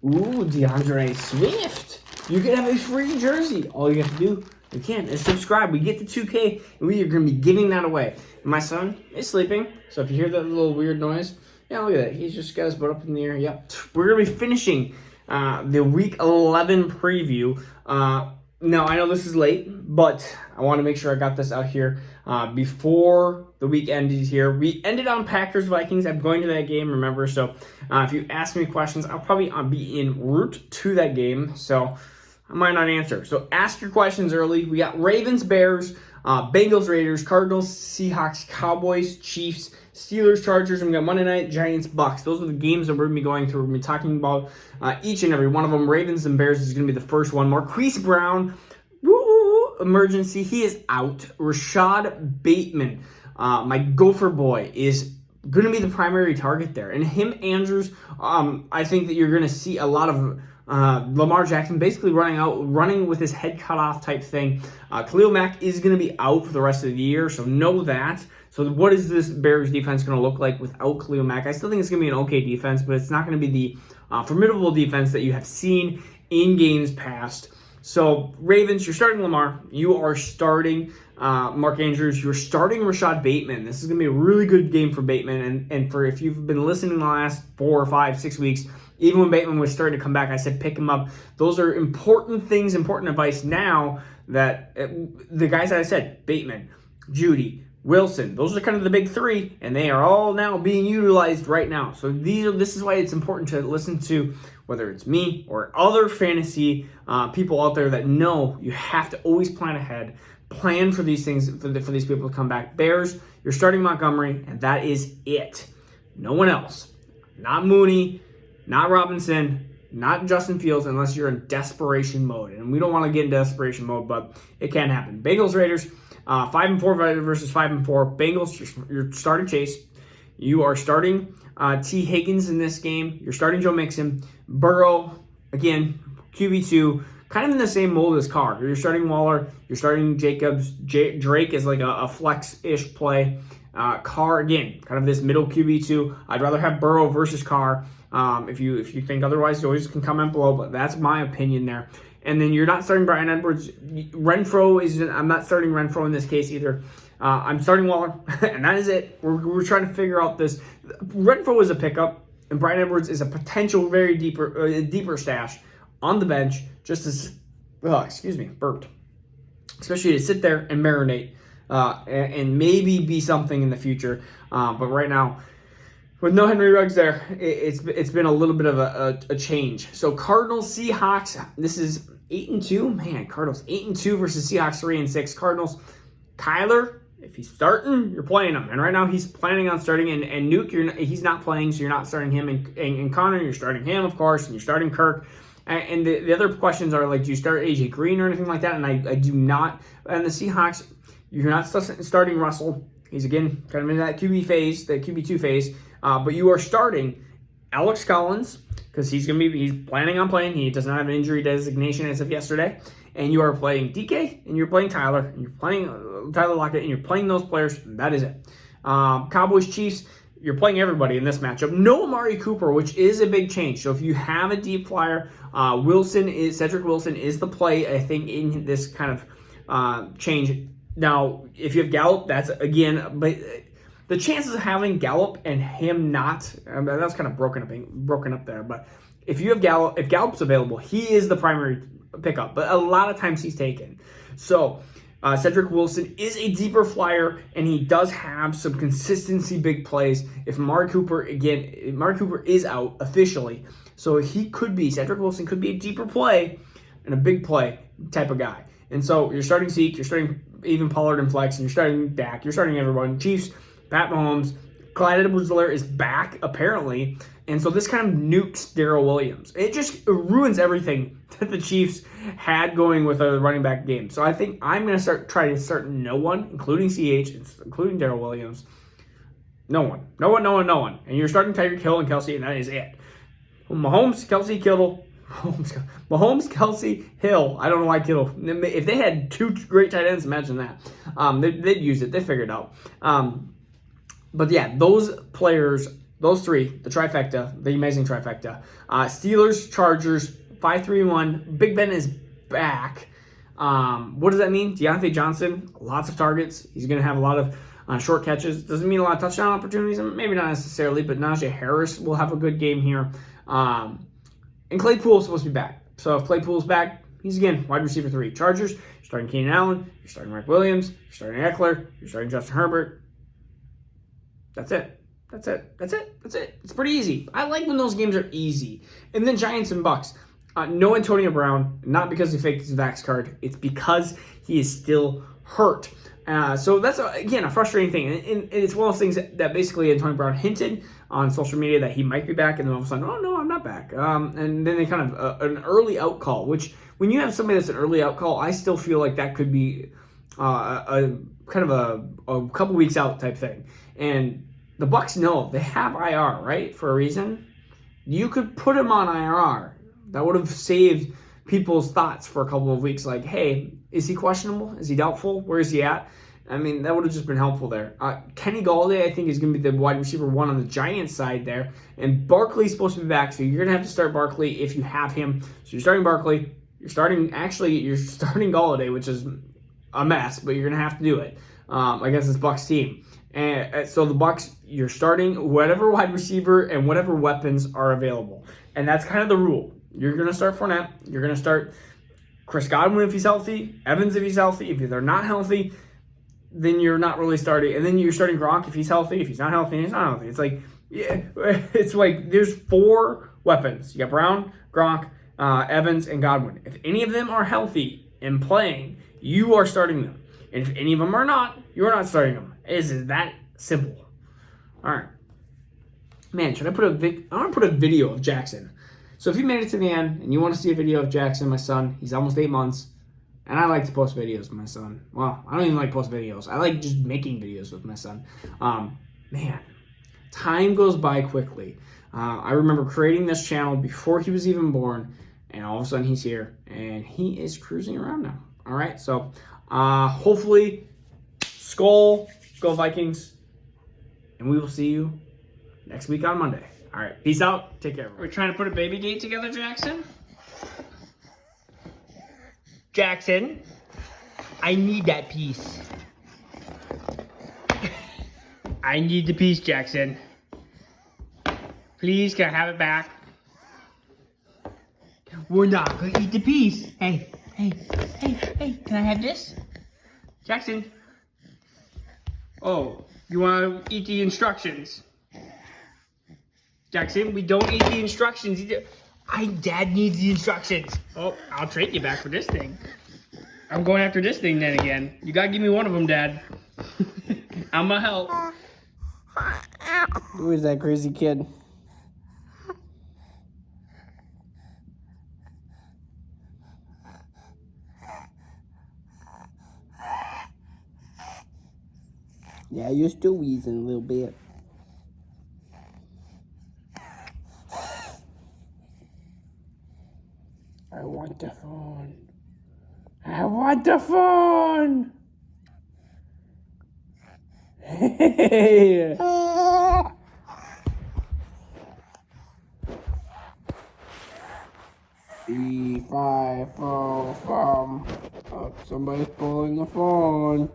Ooh, DeAndre Swift. You can have a free jersey. All you have to do, you can, is subscribe. We get to 2K, and we are going to be giving that away. And my son is sleeping, so if you hear that little weird noise, yeah, look at that. He's just got his butt up in the air. Yep. We're going to be finishing the Week 11 preview. No, I know this is late, but I want to make sure I got this out here before the week ended here. We ended on Packers-Vikings. I'm going to that game, remember? So if you ask me questions, I'll probably be en route to that game, so I might not answer. So ask your questions early. We got Ravens-Bears, Bengals-Raiders, Cardinals, Seahawks, Cowboys, Chiefs, Steelers, Chargers, and we got Monday Night, Giants, Bucks. Those are the games that we're going to be going through. We're going to be talking about each and every one of them. Ravens and Bears is going to be the first one. Marquise Brown, emergency. He is out. Rashad Bateman, my Gopher boy, is going to be the primary target there. And him, Andrews, I think that you're going to see a lot of Lamar Jackson basically running with his head cut off type thing. Khalil Mack is going to be out for the rest of the year, so know that. So what is this Bears defense going to look like without Khalil Mack? I still think it's going to be an okay defense, but it's not going to be the formidable defense that you have seen in games past. So Ravens, you're starting Lamar. You are starting Mark Andrews. You're starting Rashad Bateman. This is going to be a really good game for Bateman. And for if you've been listening the last 4 or 5, 6 weeks, even when Bateman was starting to come back, I said pick him up. Those are important things, important advice now that the guys that I said, Bateman, Judy, Wilson, those are kind of the big three, and they are all now being utilized right now. So this is why it's important to listen to, whether it's me or other fantasy people out there that know you have to always plan ahead, plan for these things, for these people to come back. Bears, you're starting Montgomery, and that is it. No one else. Not Mooney, not Robinson, not Justin Fields, unless you're in desperation mode. And we don't want to get in desperation mode, but it can happen. Bengals, Raiders, 5-4 versus 5-4. Bengals, you're starting Chase. You are starting T. Higgins in this game. You're starting Joe Mixon. Burrow, again, QB2, kind of in the same mold as Carr. You're starting Waller. You're starting Jacobs. Drake is like a flex-ish play. Carr, again, kind of this middle QB2. I'd rather have Burrow versus Carr. If you think otherwise, you always can comment below, but that's my opinion there. And then you're not starting Bryan Edwards. I'm not starting Renfro in this case either. I'm starting Waller, and that is it. We're trying to figure out this. Renfro is a pickup, and Bryan Edwards is a potential very deeper stash on the bench, just as, burped. Especially to sit there and marinate and maybe be something in the future. But right now, with no Henry Ruggs there, it's been a little bit of a change. So Cardinals, Seahawks, this is 8-2. Man, Cardinals 8-2 versus Seahawks 3-6. Cardinals, Kyler, if he's starting, you're playing him. And right now he's planning on starting. And Nuke, he's not playing, so you're not starting him. And Connor, you're starting him, of course, and you're starting Kirk. And the other questions are like, do you start AJ Green or anything like that? And I do not. And the Seahawks, you're not starting Russell. He's again kind of in that QB phase, the QB2 phase. But you are starting Alex Collins because he's planning on playing. He does not have an injury designation as of yesterday. And you are playing DK, and you're playing Tyler, and you're playing Tyler Lockett, and you're playing those players. That is it. Cowboys, Chiefs, you're playing everybody in this matchup. No Amari Cooper, which is a big change. So if you have a deep flyer, Cedric Wilson is the play, I think, in this kind of change. Now, if you have Gallup, that's again, but the chances of having Gallup and him not, that was kind of broken up there. But if you have Gallup, if Gallup's available, he is the primary pickup. But a lot of times he's taken. So Cedric Wilson is a deeper flyer, and he does have some consistency big plays. If Amari Cooper is out officially, so Cedric Wilson could be a deeper play and a big play type of guy. And so you're starting Zeke, you're starting even Pollard and Flex, and you're starting Dak, you're starting everyone. Chiefs, Pat Mahomes, Clyde Edwards-Helaire is back, apparently. And so this kind of nukes Darrell Williams. It just ruins everything that the Chiefs had going with a running back game. So I think I'm going to try to start no one, including CH, including Darrell Williams. No one. And you're starting Tyreek Hill and Kelsey, and that is it. Mahomes, Kelsey, Kittle. Mahomes, Kelsey, Hill. I don't know why Kittle. If they had two great tight ends, imagine that. They'd use it. They figured it out. But yeah, those players those three, the trifecta, the amazing trifecta. Steelers, Chargers, 5-3-1. Big Ben is back. What does that mean? Deontay Johnson, lots of targets. He's going to have a lot of short catches. Doesn't mean a lot of touchdown opportunities, maybe not necessarily, but Najee Harris will have a good game here. And Claypool is supposed to be back. So if Claypool's back, he's again wide receiver 3. Chargers, you're starting Keenan Allen, you're starting Mike Williams, you're starting Eckler, you're starting Justin Herbert. That's it. It's pretty easy. I like when those games are easy. And then Giants and Bucks. No Antonio Brown, not because he faked his vax card. It's because he is still hurt. So that's, again, a frustrating thing. And it's one of those things that basically Antonio Brown hinted on social media that he might be back, and then all of a sudden, oh, no, I'm not back. And then they kind of, an early out call, which when you have somebody that's an early out call, I still feel like that could be a kind of a couple weeks out type thing. And the Bucks know they have IR, right, for a reason. You could put him on IR. That would have saved people's thoughts for a couple of weeks. Like, hey, is he questionable? Is he doubtful? Where is he at? I mean, that would have just been helpful there. Kenny Goldie, I think, is going to be the wide receiver 1 on the Giants side there. And Barkley's supposed to be back, so you're going to have to start Barkley if you have him. So you're starting Barkley. You're starting Golladay, which is a mess, but you're going to have to do it against this Bucks team. And so the Bucks, you're starting whatever wide receiver and whatever weapons are available. And that's kind of the rule. You're going to start Fournette. You're going to start Chris Godwin if he's healthy, Evans if he's healthy. If they're not healthy, then you're not really starting. And then you're starting Gronk if he's healthy. If he's not healthy, he's not healthy. It's like, yeah, it's like there's 4 weapons. You got Brown, Gronk, Evans, and Godwin. If any of them are healthy and playing, you are starting them. And if any of them are not, you're not starting them. It's that simple. All right. Man, should I put I want to put a video of Jackson. So if you made it to the end and you want to see a video of Jackson, my son, he's almost 8 months. And I like to post videos with my son. Well, I don't even like post videos. I like just making videos with my son. Man, time goes by quickly. I remember creating this channel before he was even born. And all of a sudden he's here. And he is cruising around now. All right, so hopefully, Skol, go Vikings. And we will see you next week on Monday. All right, peace out. Take care. We're trying to put a baby gate together, Jackson? Jackson, I need that piece. I need the piece, Jackson. Please, can I have it back? We're not going to eat the piece. Hey, can I have this? Jackson. Oh, you want to eat the instructions? Jackson, we don't eat the instructions either. Dad needs the instructions. Oh, I'll trade you back for this thing. I'm going after this thing then again. You gotta give me one of them, Dad. I'm gonna help. Who is that crazy kid? Yeah, you're still wheezing a little bit. I want the phone. I want the phone. Hey. 3, 5, 4, 5. Oh, somebody's pulling the phone.